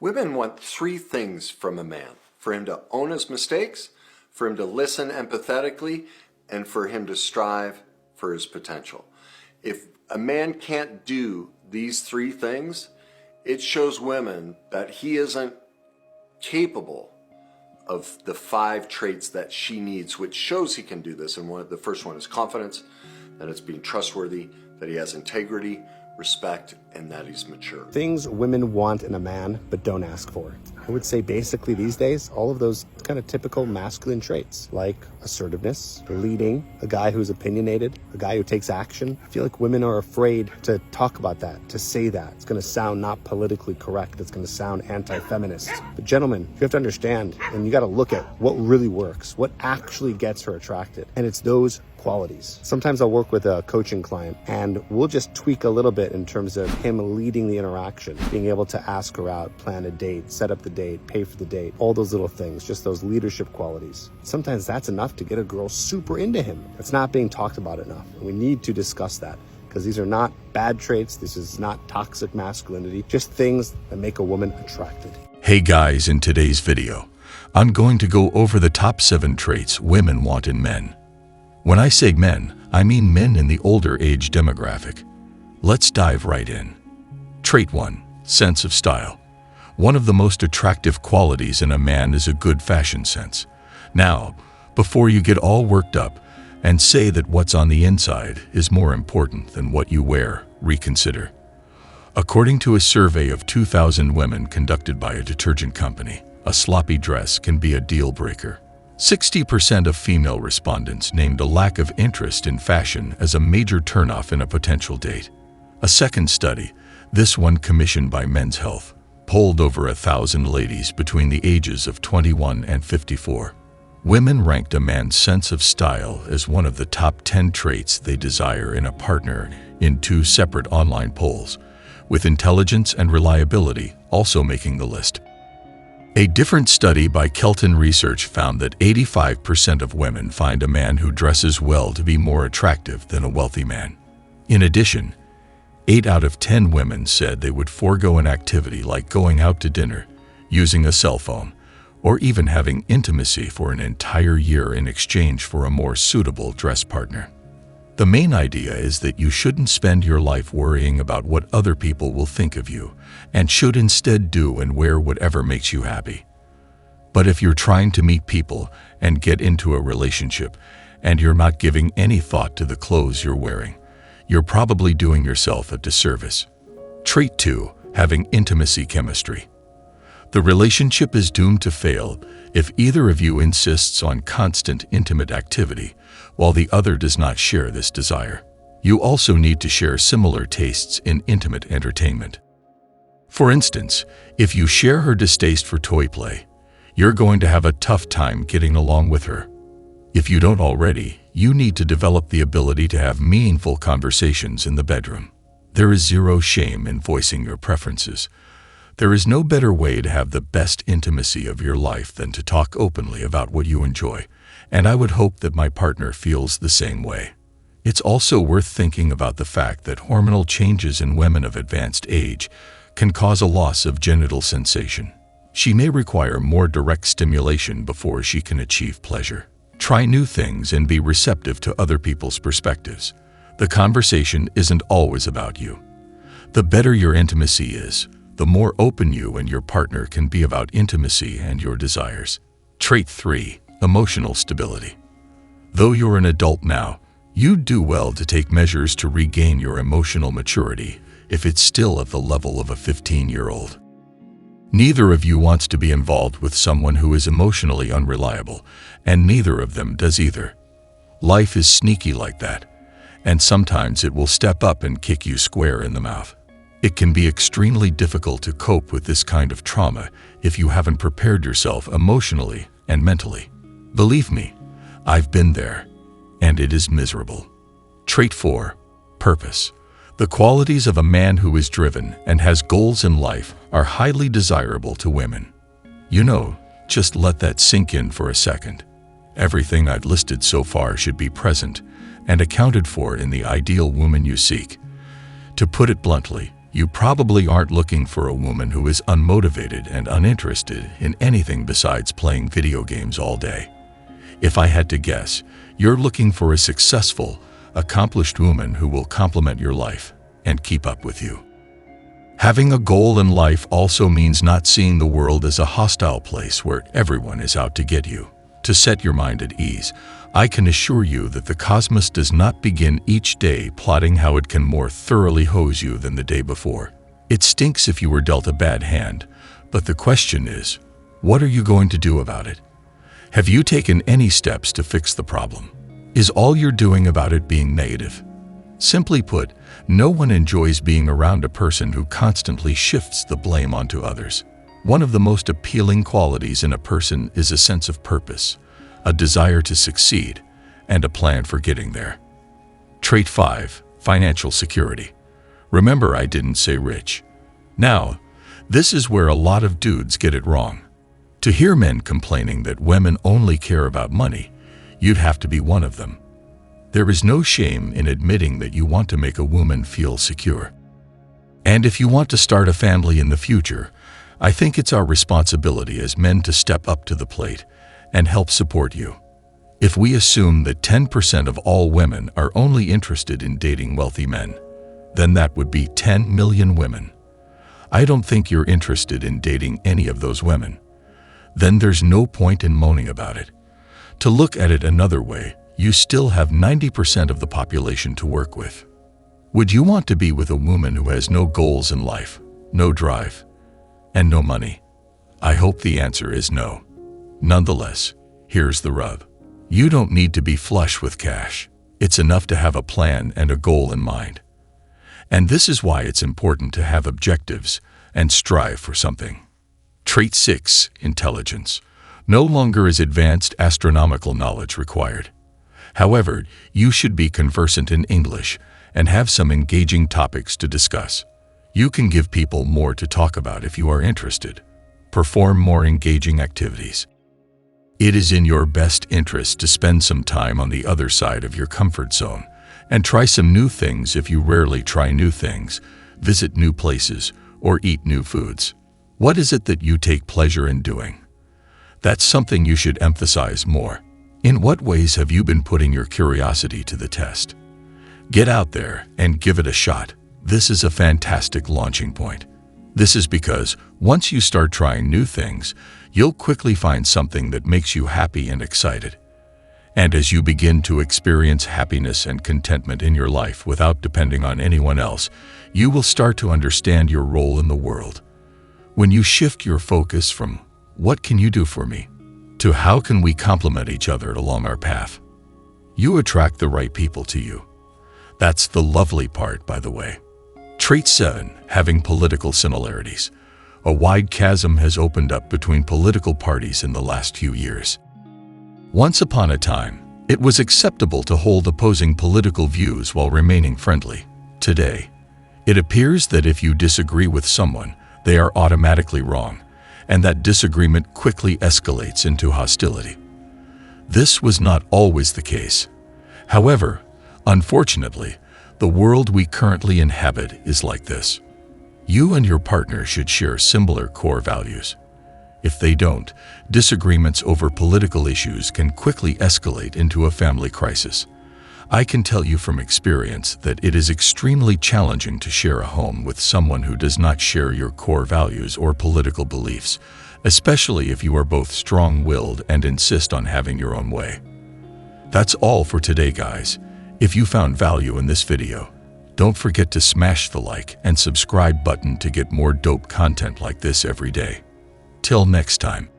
Women want three things from a man: for him to own his mistakes, for him to listen empathetically, and for him to strive for his potential. If a man can't do these three things, it shows women that he isn't capable of the 5 traits that she needs, which shows he can do this. And the first one is confidence, that it's being trustworthy, that he has integrity, respect, and that he's mature. Things women want in a man but don't ask for. I would say basically these days, all of those kind of typical masculine traits, like assertiveness, leading, a guy who's opinionated, a guy who takes action. I feel like women are afraid to talk about that, to say that. It's going to sound not politically correct. It's going to sound anti-feminist. But gentlemen, you have to understand, and you got to look at what really works, what actually gets her attracted. And it's those qualities. Sometimes I'll work with a coaching client and we'll just tweak a little bit in terms of him leading the interaction, being able to ask her out, plan a date, set up the date, pay for the date, all those little things, just those leadership qualities. Sometimes that's enough to get a girl super into him. It's not being talked about enough. And we need to discuss that, because these are not bad traits. This is not toxic masculinity, just things that make a woman attracted. Hey guys, in today's video, I'm going to go over the top 7 traits women want in men. When I say men, I mean men in the older age demographic. Let's dive right in. Trait 1, sense of style. One of the most attractive qualities in a man is a good fashion sense. Now, before you get all worked up and say that what's on the inside is more important than what you wear, reconsider. According to a survey of 2,000 women conducted by a detergent company, a sloppy dress can be a deal breaker. 60% of female respondents named a lack of interest in fashion as a major turnoff in a potential date. A second study, this one commissioned by Men's Health, polled over 1,000 ladies between the ages of 21 and 54. Women ranked a man's sense of style as one of the top 10 traits they desire in a partner in 2 separate online polls, with intelligence and reliability also making the list. A different study by Kelton Research found that 85% of women find a man who dresses well to be more attractive than a wealthy man. In addition, 8 out of 10 women said they would forego an activity like going out to dinner, using a cell phone, or even having intimacy for an entire year in exchange for a more suitable dress partner. The main idea is that you shouldn't spend your life worrying about what other people will think of you, and should instead do and wear whatever makes you happy. But if you're trying to meet people and get into a relationship, and you're not giving any thought to the clothes you're wearing, you're probably doing yourself a disservice. Trait 2, having intimacy chemistry. The relationship is doomed to fail if either of you insists on constant intimate activity, while the other does not share this desire. You also need to share similar tastes in intimate entertainment. For instance, if you share her distaste for toy play, you're going to have a tough time getting along with her. If you don't already, you need to develop the ability to have meaningful conversations in the bedroom. There is zero shame in voicing your preferences. There is no better way to have the best intimacy of your life than to talk openly about what you enjoy, and I would hope that my partner feels the same way. It's also worth thinking about the fact that hormonal changes in women of advanced age can cause a loss of genital sensation. She may require more direct stimulation before she can achieve pleasure. Try new things and be receptive to other people's perspectives. The conversation isn't always about you. The better your intimacy is, the more open you and your partner can be about intimacy and your desires. Trait 3, emotional stability. Though you're an adult now, you'd do well to take measures to regain your emotional maturity if it's still at the level of a 15-year-old. Neither of you wants to be involved with someone who is emotionally unreliable, and neither of them does either. Life is sneaky like that, and sometimes it will step up and kick you square in the mouth. It can be extremely difficult to cope with this kind of trauma if you haven't prepared yourself emotionally and mentally. Believe me, I've been there, and it is miserable. Trait 4, purpose. The qualities of a man who is driven and has goals in life are highly desirable to women. You know, just let that sink in for a second. Everything I've listed so far should be present and accounted for in the ideal woman you seek. To put it bluntly, You probably aren't looking for a woman who is unmotivated and uninterested in anything besides playing video games all day. If I had to guess, you're looking for a successful, accomplished woman who will complement your life and keep up with you. Having a goal in life also means not seeing the world as a hostile place where everyone is out to get you. To set your mind at ease, I can assure you that the cosmos does not begin each day plotting how it can more thoroughly hose you than the day before. It stinks if you were dealt a bad hand, but the question is, what are you going to do about it? Have you taken any steps to fix the problem? Is all you're doing about it being negative? Simply put, no one enjoys being around a person who constantly shifts the blame onto others. One of the most appealing qualities in a person is a sense of purpose, a desire to succeed, and a plan for getting there. Trait 5. Financial security. Remember, I didn't say rich. Now, this is where a lot of dudes get it wrong. To hear men complaining that women only care about money, you'd have to be one of them. There is no shame in admitting that you want to make a woman feel secure. And if you want to start a family in the future, I think it's our responsibility as men to step up to the plate and help support you. If we assume that 10% of all women are only interested in dating wealthy men, then that would be 10 million women. I don't think you're interested in dating any of those women. Then there's no point in moaning about it. To look at it another way, you still have 90% of the population to work with. Would you want to be with a woman who has no goals in life, no drive, and no money? I hope the answer is no. Nonetheless, here's the rub. You don't need to be flush with cash. It's enough to have a plan and a goal in mind. And this is why it's important to have objectives and strive for something. Trait 6. Intelligence. No longer is advanced astronomical knowledge required. However, you should be conversant in English and have some engaging topics to discuss. You can give people more to talk about if you are interested. Perform more engaging activities. It is in your best interest to spend some time on the other side of your comfort zone and try some new things if you rarely try new things, visit new places, or eat new foods. What is it that you take pleasure in doing? That's something you should emphasize more. In what ways have you been putting your curiosity to the test? Get out there and give it a shot. This is a fantastic launching point. This is because once you start trying new things, you'll quickly find something that makes you happy and excited. And as you begin to experience happiness and contentment in your life without depending on anyone else, you will start to understand your role in the world. When you shift your focus from "what can you do for me?" to "how can we complement each other along our path?" you attract the right people to you. That's the lovely part, by the way. Trait 7. Having political similarities. A wide chasm has opened up between political parties in the last few years. Once upon a time, it was acceptable to hold opposing political views while remaining friendly. Today, it appears that if you disagree with someone, they are automatically wrong, and that disagreement quickly escalates into hostility. This was not always the case. However, unfortunately, the world we currently inhabit is like this. You and your partner should share similar core values. If they don't, disagreements over political issues can quickly escalate into a family crisis. I can tell you from experience that it is extremely challenging to share a home with someone who does not share your core values or political beliefs, especially if you are both strong-willed and insist on having your own way. That's all for today, guys. If you found value in this video, don't forget to smash the like and subscribe button to get more dope content like this every day. Till next time.